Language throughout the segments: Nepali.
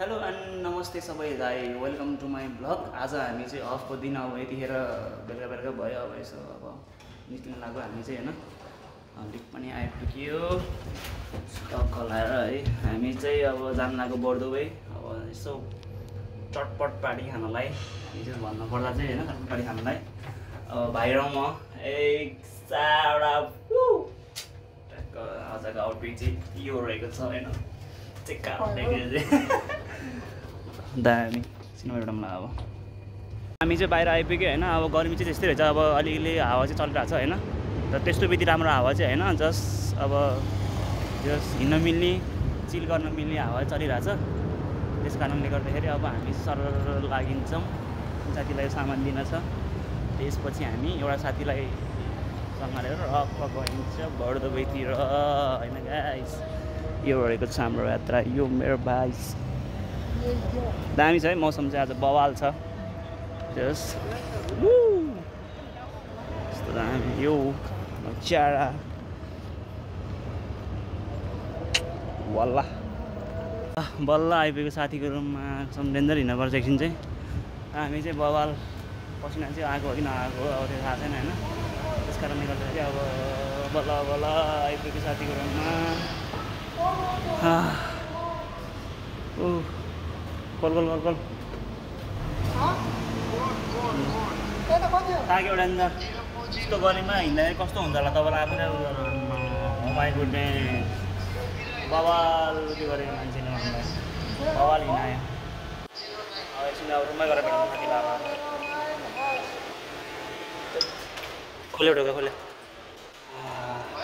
हेलो एन्ड नमस्ते सबैलाई वेलकम टु माई ब्लग। आज हामी चाहिँ अफको दिन अब यतिखेर बेलुका बेलुका भयो। अब यसो अब निस्किन लाग्यो हामी चाहिँ होइन। लिक पनि आइपुग्यो टक्क लाएर है। हामी चाहिँ अब जान लाग्यो बर्दुबई। अब यसो चटपट पार्टी खानलाई विशेष भन्नुपर्दा चाहिँ होइन, चटपट पार्टी खानलाई अब भाइ र म एक चारवटा टक्क आजको आउटफिट चाहिँ यो रहेको छ होइन। दामी सिनेमा एउटामा अब हामी चाहिँ बाहिर आइपुग्यो होइन। अब गर्मी चाहिँ त्यस्तै रहेछ, अब अलिअलि हावा चाहिँ चलिरहेको छ होइन। र त्यस्तो बित्ति राम्रो हावा चाहिँ होइन, जस्ट अब जस्ट हिँड्न मिल्ने चिल गर्न मिल्ने हावा चलिरहेछ। त्यस कारणले गर्दाखेरि अब हामी सरर लागिन्छौँ। साथीलाई सामान दिन छ, त्यसपछि हामी एउटा साथीलाई सँगालेर रक गइन्छ बर्दुबईतिर होइन गाइस। यो रहेको छ हाम्रो यात्रा, यो मेरो भाइस। दामी छ है, मौसम चाहिँ आज बवाल छ। जस्ट यस्तो दामी यो चारा बल्ल आइपुगेको साथीको रुममा डेन्जर हिँड्नुपर्छ एकछिन चाहिँ। हामी चाहिँ बवाल पसिना चाहिँ आएको हो कि नआएको अब त्यो थाहा छैन होइन। त्यस कारणले गर्दाखेरि अब बल्ल बल्ल आइपुगेको साथीको रुममा कल ताक्यो डेन्जर। यस्तो गर्मीमा हिँड्दाखेरि कस्तो हुन्छ होला तपाईँलाई आफूले माई गुडनेस। बवाल के गरेको मान्छेले हामीलाई बवाल हिँडायो। अब एकछिन अब रुममै गएर भेट्नु साथीलाई। खोल्यो ढोका खोल्यो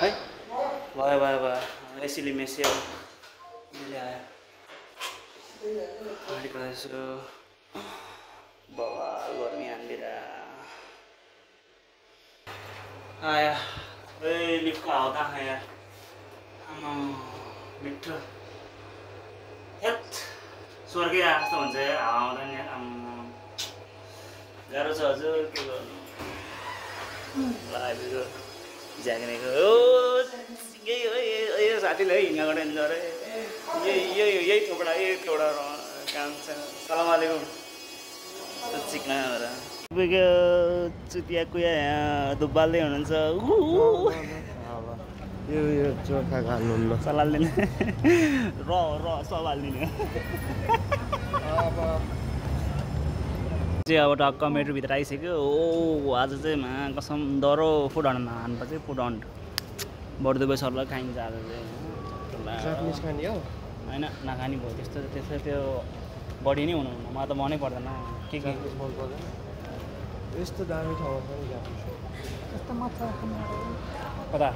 है। भयो एसीले मेस्यो ल्यायो अलिक यसो बवाल गर्मी हान्दिएर आया। लिफ्टको हावा कहाँ खायो यार, आमा मिठो हेत स्वर्गै आएको जस्तो हुन्छ यार। हावा आउँदैन यार, आम्मा गाह्रो छ हजुर के गर्नु। लागेको ज्याकेको यही हो साथीले है हिँडेको डेन्जर यही थोपडा काम छ। सलाम आलेकुम चिक्ना पुग्यो चुतिया कुया यहाँ दुब्बाल्दै हुनुहुन्छ। यो चोखा खानु सलाल दिने र सब हालिदिने चाहिँ अब टक्क मेट्रोभित्र आइसक्यो। ओ आज चाहिँ मा कसम डह्रो फुड हन्ट हान्नुपर्छ। फुड हन्ट बर्दुबई सरलाई खाइन्छ आज चाहिँ होइन। नखाने भयो त्यस्तो त्यो बडी नै हुनु मलाई त मनै पर्दैन के यस्तो दामी ठाउँमा कता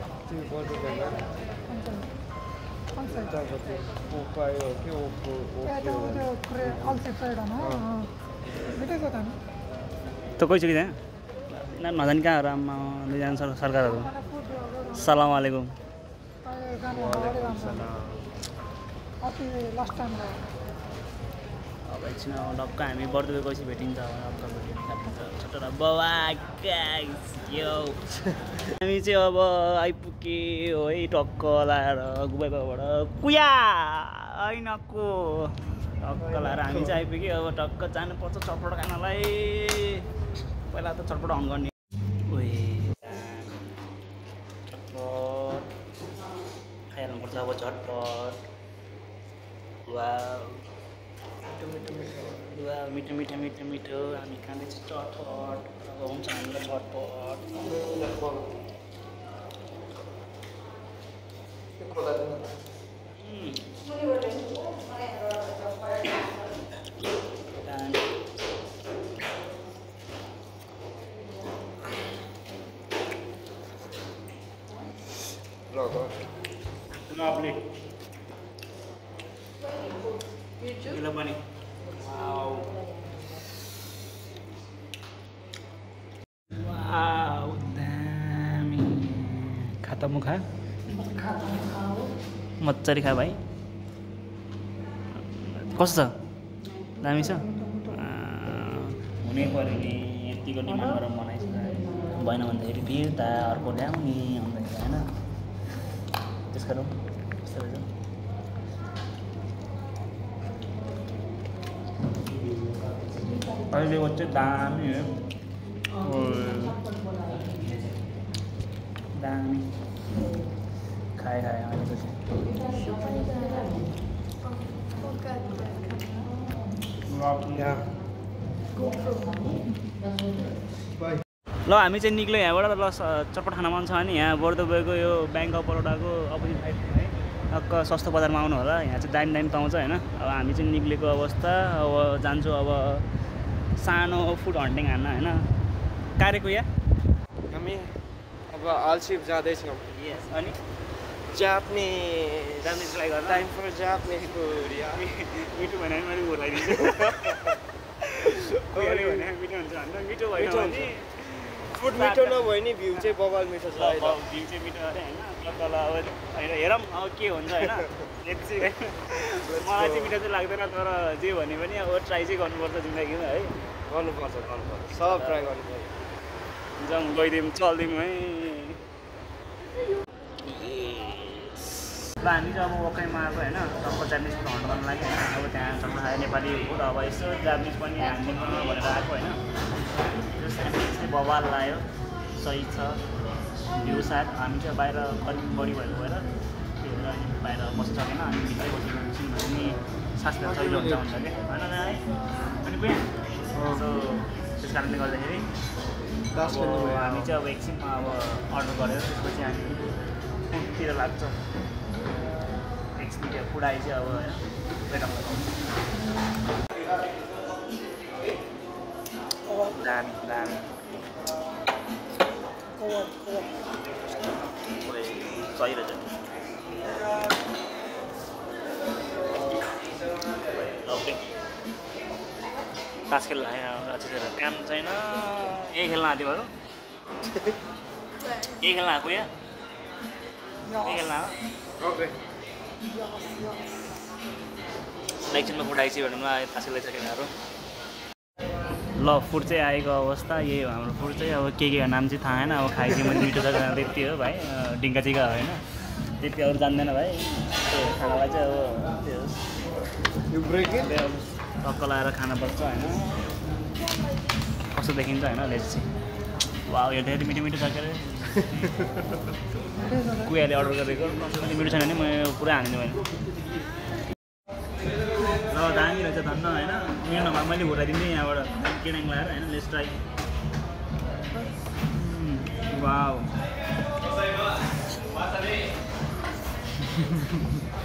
त गइसक्यो त्यहाँ नजाने कहाँहरू आमा दुईजना सरकारहरू। सलाम आलेकुम। अब एकछिन डक्क हामी बर्दुबई गएपछि भेटिन्छ। छोटो बाबा हामी चाहिँ अब आइपुग्यो है टक्क लाएर गुबाईबाट कुया होइन को टक्क लाएर हामी चाहिँ आइपुग्यो। अब टक्क जानुपर्छ चटपट खानलाई। पहिला त चटपट अन गर्ने खाइहाल्नुपर्छ अब झटपट। मिठो हामी खाँदैछ चटपट। अब हुन्छ हामीलाई चटपट। पनि दामी खाता मुखा मजाले खा भाइ। कस्तो छ? दामी छ। हुनै पऱ्यो नि यतिको डिमान्ड गरेर बनाइछ भएन भन्दाखेरि फिर्ता अर्को ल्याउने भन्दाखेरि होइन। त्यस कारण कस्तो रहेछ अहिलेको चाहिँ दामी हो दामी खाए अहिलेको चाहिँ ल हामी चाहिँ निक्ल्यो यहाँबाट ल चटपट खाना मन छ भने यहाँ बर्दोबेको यो ब्याङ्क अफ बडोदाको अपोजिट साइड है टक्क सस्तो बजारमा आउनु होला यहाँ चाहिँ दामी पाउँछ होइन अब हामी चाहिँ निक्लेको अवस्था अब जान्छु अब सानो फुड हन्टिङ हान्न होइन कारेको या हामी अब आलसिप जाँदैछौँ अनि जाप्ने ट्राई गर्न टाइम फर जाप्ने फुड मिठो भएन भने मैले बोलाइदिन्छु मिठो हुन्छ होइन मिठो भएन भने फुड मिठो नभए नि भ्यू चाहिँ बबाल मिठो छ भ्यू चाहिँ मिठो अरे होइन तल अब हेरौँ अब के हुन्छ होइन मलाई चाहिँ मिठो चाहिँ लाग्दैन तर जे भने पनि अब ट्राई चाहिँ गर्नुपर्छ जिन्दगीमा है गर्नुपर्छ सब ट्राई गर्नुपर्छ जाउँ गइदिउँ चलिदिउँ है ल हामी चाहिँ अब वकैमा आएको होइन सबको जापानिज फुड हन्ट गर्नु लागि होइन अब त्यहाँ सबको खायो नेपाली फुड अब यसो जापानिज पनि हान्ने भनेर आएको होइन त्यो स्यान्डविच चाहिँ बवाल लाग्यो सही छ भ्यू साथ हामी चाहिँ बाहिर अलिक बढी भएको भएर त्यही भएर अनि बाहिर बस्नु सकेन अनि भित्रै बसेर एकछिन भए पनि सासमा सजिलो हुन्छ क्या होइन है अनि पुग्यो सो त्यस कारणले गर्दाखेरि अब हामी चाहिँ अब एकछिनमा अब अर्डर गरेर त्यसपछि हामी फुडतिर लाग्छ एकछिन त्यो फुड आइ चाहिँ अब होइन वेटअप दामी दामी सही रहेछ ओके तास खेल्न आयो काम छैन यही खेल्न आएको थियो यही खेल्न आएको या यही खेल्न आयो ओके एकछिनमा फुड आइसक्यो भने मलाई तास खेलाइसकेको ल फुड चाहिँ आएको अवस्था यही हो हाम्रो फुड चाहिँ अब के नाम चाहिँ थाहा छैन अब खाइदिएँ मैले मिठो जग्गा त्यति हो भाइ डिङ्गा चिगा होइन त्यति अरू जान्दैन भाइ त्यो खानालाई चाहिँ अब त्यो टक्क लगाएर खानुपर्छ होइन कस्तो देखिन्छ होइन लेट्स चाहिँ वा यो धेरै मिठो मिठो छ के अरे कुयाले अर्डर गरेको मिठो छैन भने म पुरै हानिदिनु मैले ल दामी रहेछ धन्न होइन मेरो नभए मैले घुराइदिने यहाँबाट केडाङ लगाएर होइन let's try wow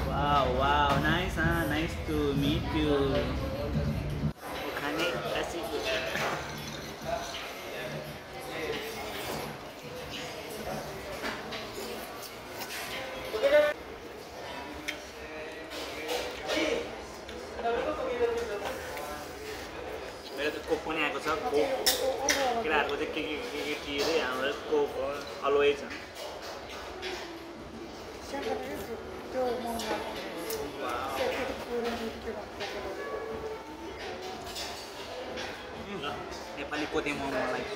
wow wow nice nice to meet you खाने मेरो त कोक पनि आएको छ कोक केटाहरूको चाहिँ के अरे हाम्रो कोक अलवेज छ नेपाली कोते मोमो लाइक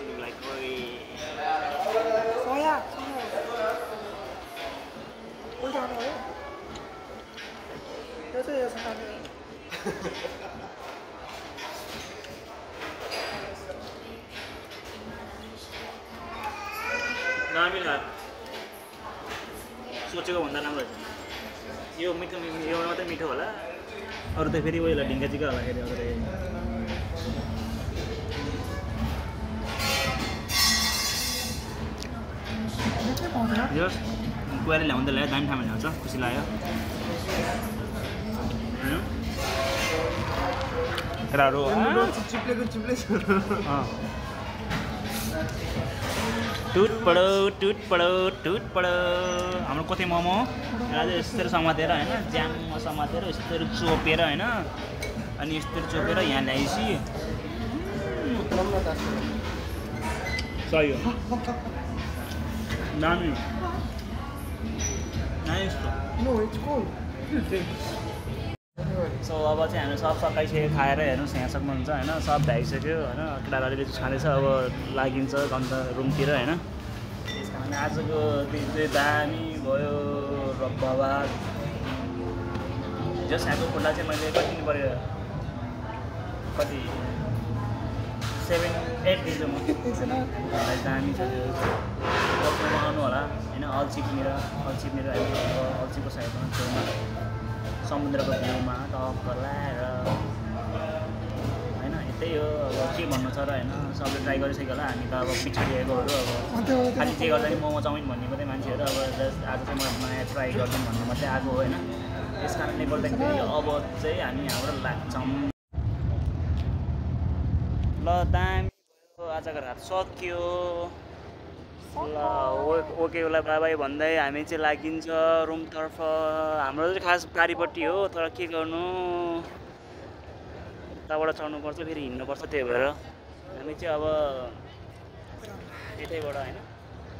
दामी लाग्यो सोचेको भन्दा राम्रो रहेछ यो मिठो यो मात्रै मिठो होला अरू त फेरि उयो ढिङ्गा चिका होला फेरि अरू यो कुवाले ल्याउनु त ल्यायो दामी ठाउँमा ल्याउँछ खुसी लाग्यो केटाहरू टुट पडो हाम्रो कोथे मोमो आज यस्तरी समातेर होइन ज्याम समातेर यस्तरी चोपेर होइन अनि यस्तरी चोपेर यहाँ ल्याएपछि सही हो दामी नाइस सो अब चाहिँ हामी सब सकाइसक्यो खाएर हेर्नुहोस् यहाँ सक्नुहुन्छ होइन सब भ्याइसक्यो होइन केटाहरू अलिअलि छाँदैछ अब लागिन्छ अन्त रुमतिर होइन त्यस कारणले आजको दिन चाहिँ दामी भयो र बाबा जस यहाँको खुल्ला चाहिँ मैले कति पऱ्यो कति 7-8 दिन्छु म भाइ दामी छ त्यो तपाईँमा आउनु होला होइन अल्छीतिर अल्छीको साइडमा छेउमा समुद्रको भ्यूमा टक्क लाएर होइन त्यही हो अब के भन्नु छ र होइन सबले ट्राई गरिसक्यो होला हामी त अब पिछाडिएकोहरू अब खालि जे गर्दा नि मोमो चाउमिन भन्ने मात्रै मान्छेहरू अब जस्ट आज चाहिँ म नयाँ ट्राई गरिदिउँ भन्नु मात्रै आएको होइन त्यस कारणले गर्दाखेरि अब चाहिँ हामी हाम्रो लाग्छौँ ल दामी आजको रात सक्यो ल ओके उसलाई बाई बाई भन्दै हामी चाहिँ लागिन्छ रुमतर्फ हाम्रो चाहिँ खास गाडीपट्टि हो तर के गर्नु उताबाट चढ्नुपर्छ फेरि हिँड्नुपर्छ त्यही भएर हामी चाहिँ अब यतैबाट होइन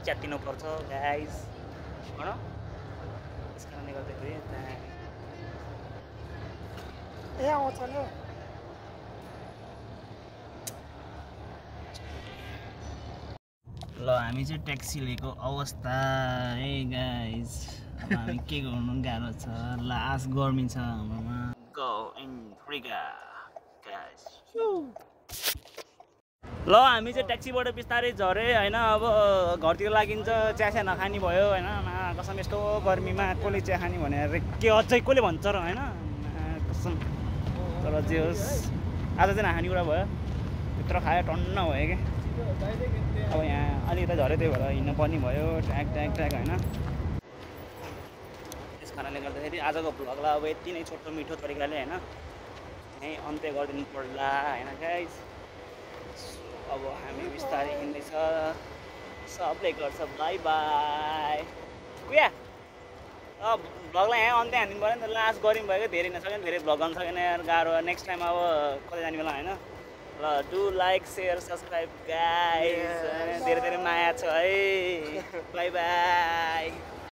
च्यातिनुपर्छ गाइस भन त्यस कारणले गर्दाखेरि ए आउँछ नि ल हामी चाहिँ ट्याक्सी लिएको अवस्था है गाइस अब हामी के गर्नु गाह्रो छ लास्ट गर्मी छ हाम्रोमा गो इन फ्रिका गाइस ल हामी चाहिँ ट्याक्सीबाट बिस्तारै झरे होइन अब घरतिर लागिन्छ चिया नखाने भयो होइन कसम यस्तो गर्मीमा कसले चिया खाने भनेर के अझै कसले भन्छ र होइन कसम तर जे होस् आज चाहिँ नखाने कुरा भयो भित्र खायो टन्न भयो क्या अब यहाँ अलिकति झरे त्यही भएर हिँड्नु पर्ने भयो ट्र्याक होइन त्यस कारणले गर्दाखेरि आजको भ्लगलाई अब यति नै छोटो मिठो तरिकाले होइन यहीँ अन्त्य गरिदिनु पर्ला होइन गाइस अब हामी बिस्तारै हिँड्दैछ सबले गर्छ बाई बाई कुया भ्लगलाई यहाँ अन्त्य हानिदिनु पऱ्यो नि त लास्ट गऱ्यौँ भयो क्या धेरै नसक्यो धेरै भ्लग गर्न सकेन यार गाह्रो नेक्स्ट टाइम अब कतै जाने बेला होइन ल do like share subscribe guys धेरै धेरै माया छ है बाई बाई